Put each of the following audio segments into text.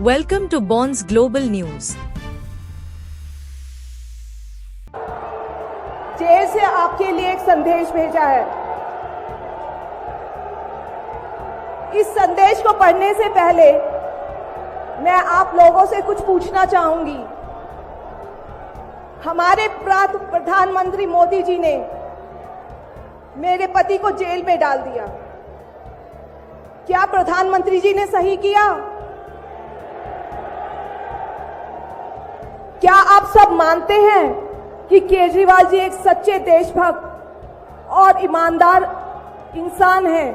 Welcome to Bonds Global News. Jail से आपके लिए एक संदेश भेजा है। इस संदेश को पढ़ने से पहले मैं आप लोगों से कुछ पूछना चाहूंगी। हमारे प्रधानमंत्री मोदी जी ने मेरे पति को जेल में डाल दिया। क्या प्रधानमंत्री जी ने सही किया? क्या आप सब मानते हैं कि केजरीवाल जी एक सच्चे देशभक्त और ईमानदार इंसान हैं?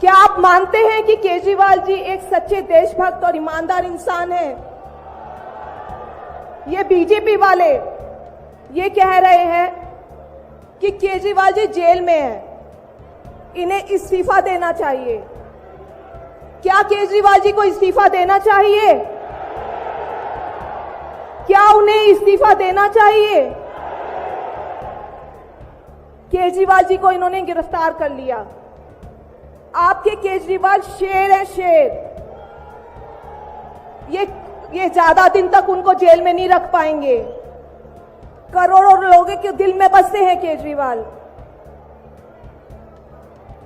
क्या आप मानते हैं कि केजरीवाल जी एक सच्चे देशभक्त और ईमानदार इंसान हैं? ये बीजेपी वाले ये कह रहे हैं कि केजरीवाल जी जेल में हैं, इन्हें इस्तीफा देना चाहिए। क्या केजरीवाल जी को इस्तीफा देना चाहिए? क्या उन्हें इस्तीफा देना चाहिए? केजरीवाल जी को इन्होंने गिरफ्तार कर लिया। आपके केजरीवाल शेर है, शेर। ये ज्यादा दिन तक उनको जेल में नहीं रख पाएंगे। करोड़ों लोगों के दिल में बसते हैं केजरीवाल।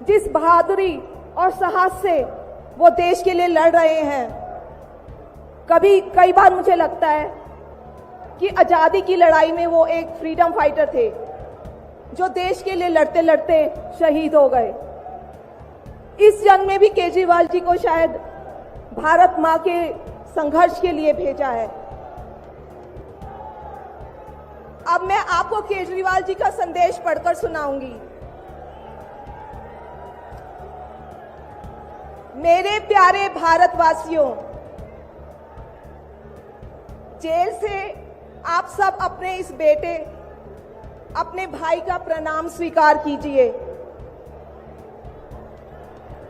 जिस बहादुरी और साहस से वो देश के लिए लड़ रहे हैं, कई बार मुझे लगता है कि आजादी की लड़ाई में वो एक फ्रीडम फाइटर थे जो देश के लिए लड़ते लड़ते शहीद हो गए। इस जंग में भी केजरीवाल जी को शायद भारत मां के संघर्ष के लिए भेजा है। अब मैं आपको केजरीवाल जी का संदेश पढ़कर सुनाऊंगी। मेरे प्यारे भारतवासियों, जेल से आप सब अपने इस बेटे, अपने भाई का प्रणाम स्वीकार कीजिए।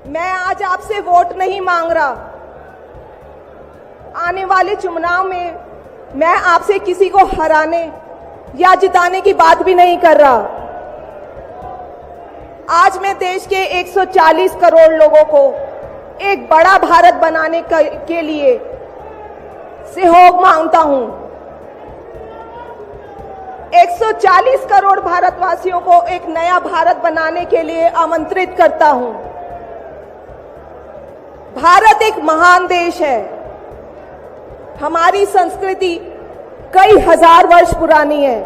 मैं आज आपसे वोट नहीं मांग रहा। आने वाले चुनाव में मैं आपसे किसी को हराने या जिताने की बात भी नहीं कर रहा। आज मैं देश के 140 करोड़ लोगों को एक बड़ा भारत बनाने के लिए सहयोग मांगता हूं। 140 करोड़ भारतवासियों को एक नया भारत बनाने के लिए आमंत्रित करता हूं। भारत एक महान देश है। हमारी संस्कृति कई हजार वर्ष पुरानी है।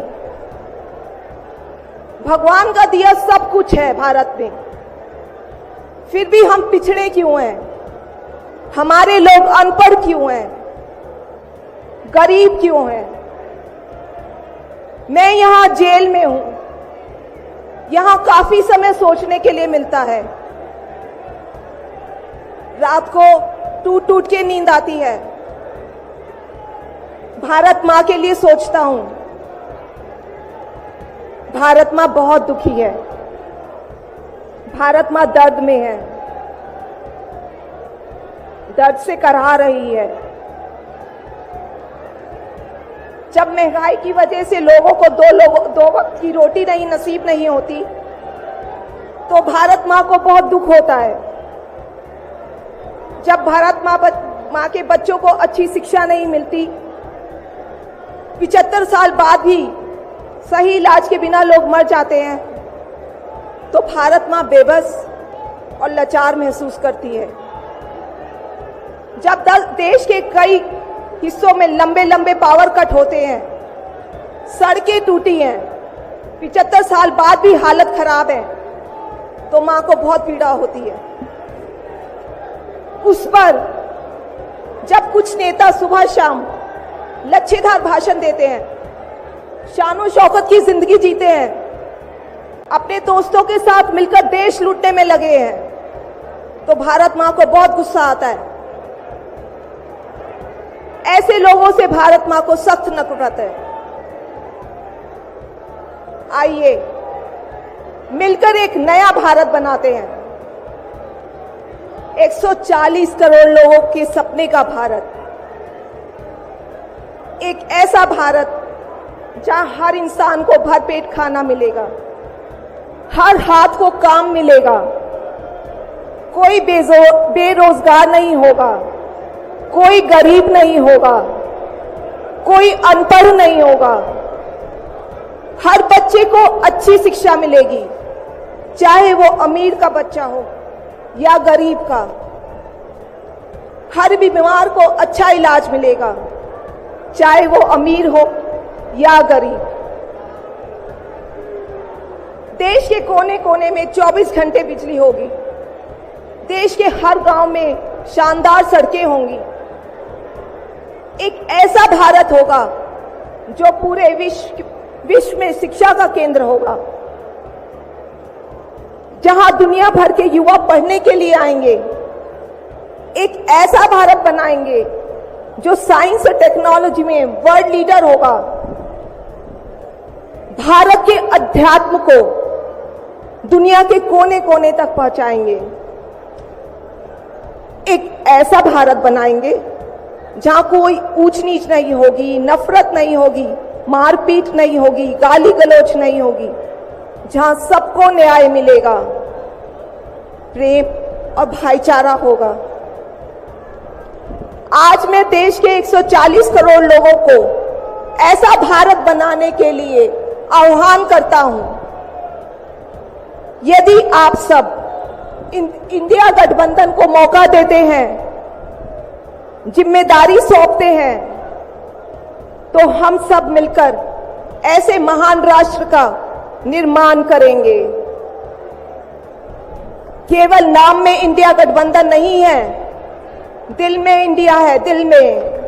भगवान का दिया सब कुछ है भारत में, फिर भी हम पिछड़े क्यों हैं? हमारे लोग अनपढ़ क्यों हैं? गरीब क्यों हैं? मैं यहां जेल में हूं। यहां काफी समय सोचने के लिए मिलता है। रात को टूट टूट के नींद आती है। भारत मां के लिए सोचता हूं। भारत मां बहुत दुखी है। भारत मां दर्द में है, दर्द से कराह रही है। जब महंगाई की वजह से लोगों को दो वक्त की रोटी नसीब नहीं होती, तो भारत मां को बहुत दुख होता है। जब भारत मां के बच्चों को अच्छी शिक्षा नहीं मिलती, 75 साल बाद भी सही इलाज के बिना लोग मर जाते हैं, तो भारत मां बेबस और लाचार महसूस करती है। जब देश के कई हिस्सों में लंबे लंबे पावर कट होते हैं, सड़कें टूटी हैं, 75 साल बाद भी हालत खराब है, तो मां को बहुत पीड़ा होती है। उस पर जब कुछ नेता सुबह शाम लच्छेदार भाषण देते हैं, शानो शौकत की जिंदगी जीते हैं, अपने दोस्तों के साथ मिलकर देश लूटने में लगे हैं, तो भारत मां को बहुत गुस्सा आता है। ऐसे लोगों से भारत मां को सख्त नफरत है। आइए मिलकर एक नया भारत बनाते हैं। 140 करोड़ लोगों के सपने का भारत, एक ऐसा भारत जहां हर इंसान को भरपेट खाना मिलेगा, हर हाथ को काम मिलेगा, कोई बेरोजगार नहीं होगा, कोई गरीब नहीं होगा, कोई अनपढ़ नहीं होगा। हर बच्चे को अच्छी शिक्षा मिलेगी, चाहे वो अमीर का बच्चा हो या गरीब का। हर बीमार को अच्छा इलाज मिलेगा, चाहे वो अमीर हो या गरीब। देश के कोने कोने में 24 घंटे बिजली होगी। देश के हर गांव में शानदार सड़कें होंगी। एक ऐसा भारत होगा जो पूरे विश्व में शिक्षा का केंद्र होगा, जहां दुनिया भर के युवा पढ़ने के लिए आएंगे। एक ऐसा भारत बनाएंगे जो साइंस और टेक्नोलॉजी में वर्ल्ड लीडर होगा। भारत के अध्यात्म को दुनिया के कोने कोने तक पहुंचाएंगे। एक ऐसा भारत बनाएंगे जहां कोई ऊंच नीच नहीं होगी, नफरत नहीं होगी, मारपीट नहीं होगी, गाली गलौज नहीं होगी, जहां सबको न्याय मिलेगा, प्रेम और भाईचारा होगा। आज मैं देश के 140 करोड़ लोगों को ऐसा भारत बनाने के लिए आह्वान करता हूं। यदि आप सब इंडिया गठबंधन को मौका देते हैं, जिम्मेदारी सौंपते हैं, तो हम सब मिलकर ऐसे महान राष्ट्र का निर्माण करेंगे। केवल नाम में इंडिया गठबंधन नहीं है, दिल में इंडिया है, दिल में।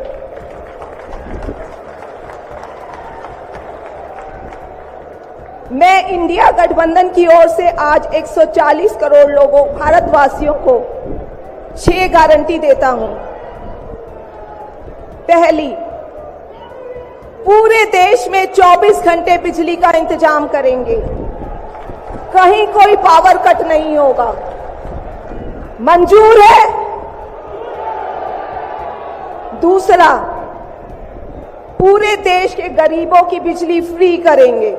मैं इंडिया गठबंधन की ओर से आज 140 करोड़ लोगों भारतवासियों को 6 गारंटी देता हूं। पहली, पूरे देश में 24 घंटे बिजली का इंतजाम करेंगे, कहीं कोई पावर कट नहीं होगा। मंजूर है? दूसरा, पूरे देश के गरीबों की बिजली फ्री करेंगे।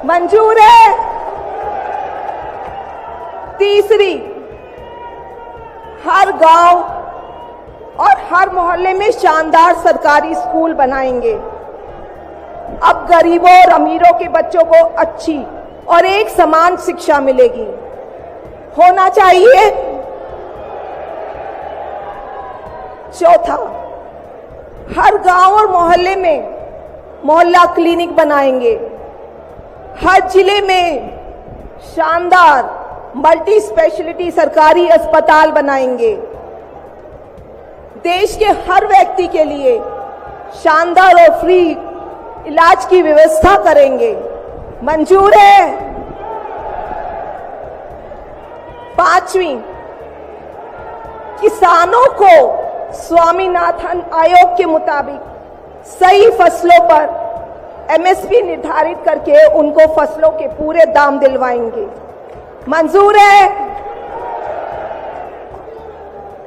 मंजूर है? तीसरी, हर गांव और हर मोहल्ले में शानदार सरकारी स्कूल बनाएंगे। अब गरीबों और अमीरों के बच्चों को अच्छी और एक समान शिक्षा मिलेगी। होना चाहिए। चौथा, हर गांव और मोहल्ले में मोहल्ला क्लिनिक बनाएंगे। हर जिले में शानदार मल्टी स्पेशलिटी सरकारी अस्पताल बनाएंगे। देश के हर व्यक्ति के लिए शानदार और फ्री इलाज की व्यवस्था करेंगे। मंजूर है? पांचवी, किसानों को स्वामीनाथन आयोग के मुताबिक सही फसलों पर एमएसपी निर्धारित करके उनको फसलों के पूरे दाम दिलवाएंगे। मंजूर है?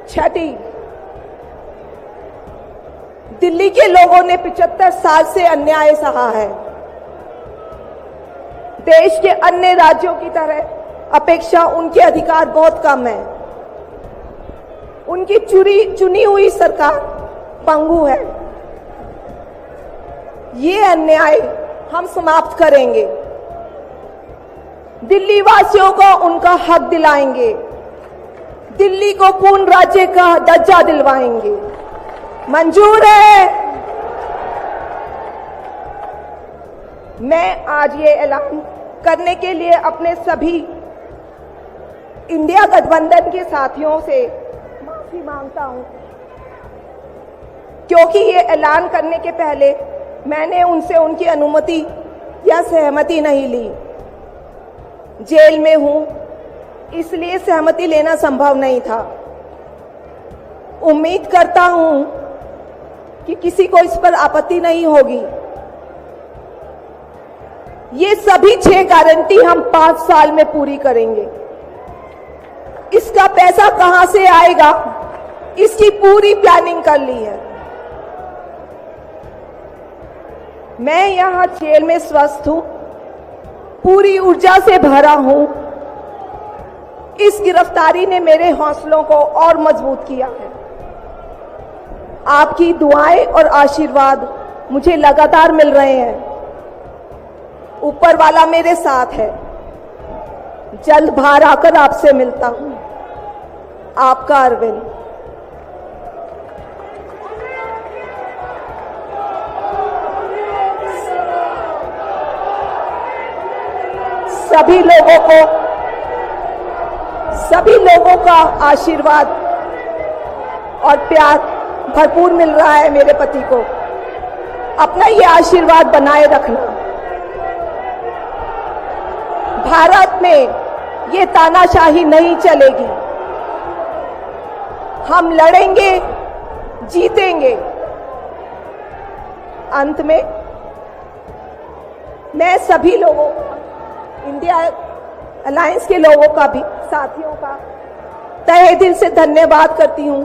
छठी, दिल्ली के लोगों ने 75 साल से अन्याय सहा है। देश के अन्य राज्यों की तरह अपेक्षा उनके अधिकार बहुत कम है। उनकी चुनी हुई सरकार पंगु है। ये अन्याय हम समाप्त करेंगे। दिल्ली वासियों को उनका हक दिलाएंगे। दिल्ली को पूर्ण राज्य का दर्जा दिलवाएंगे। मंजूर है? मैं आज ये ऐलान करने के लिए अपने सभी इंडिया गठबंधन के साथियों से माफी मांगता हूं, क्योंकि ये ऐलान करने के पहले मैंने उनसे उनकी अनुमति या सहमति नहीं ली। जेल में हूं, इसलिए सहमति लेना संभव नहीं था। उम्मीद करता हूं कि किसी को इस पर आपत्ति नहीं होगी। ये सभी 6 गारंटी हम 5 साल में पूरी करेंगे। इसका पैसा कहां से आएगा, इसकी पूरी प्लानिंग कर ली है। मैं यहां जेल में स्वस्थ हूं, पूरी ऊर्जा से भरा हूं। इस गिरफ्तारी ने मेरे हौसलों को और मजबूत किया है। आपकी दुआएं और आशीर्वाद मुझे लगातार मिल रहे हैं। ऊपर वाला मेरे साथ है। जल्द बाहर आकर आपसे मिलता हूं। आपका अरविंद। सभी लोगों का आशीर्वाद और प्यार भरपूर मिल रहा है मेरे पति को। अपना ये आशीर्वाद बनाए रखना। भारत में ये तानाशाही नहीं चलेगी। हम लड़ेंगे, जीतेंगे। अंत में मैं सभी लोगों, इंडिया अलायंस के लोगों का भी, साथियों का तहे दिल से धन्यवाद करती हूं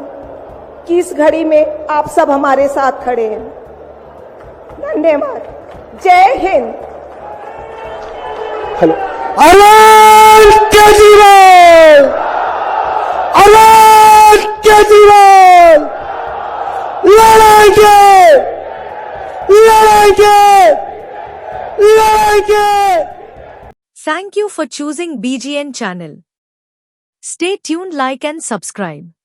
कि इस घड़ी में आप सब हमारे साथ खड़े हैं। धन्यवाद। जय हिंद। हेलो। अरविंद केजरीवाल, अरविंद केजरीवाल, लड़ाएंगे, लड़ाएंगे, लड़ाएंगे। Thank you for choosing BGN channel. Stay tuned, like and subscribe.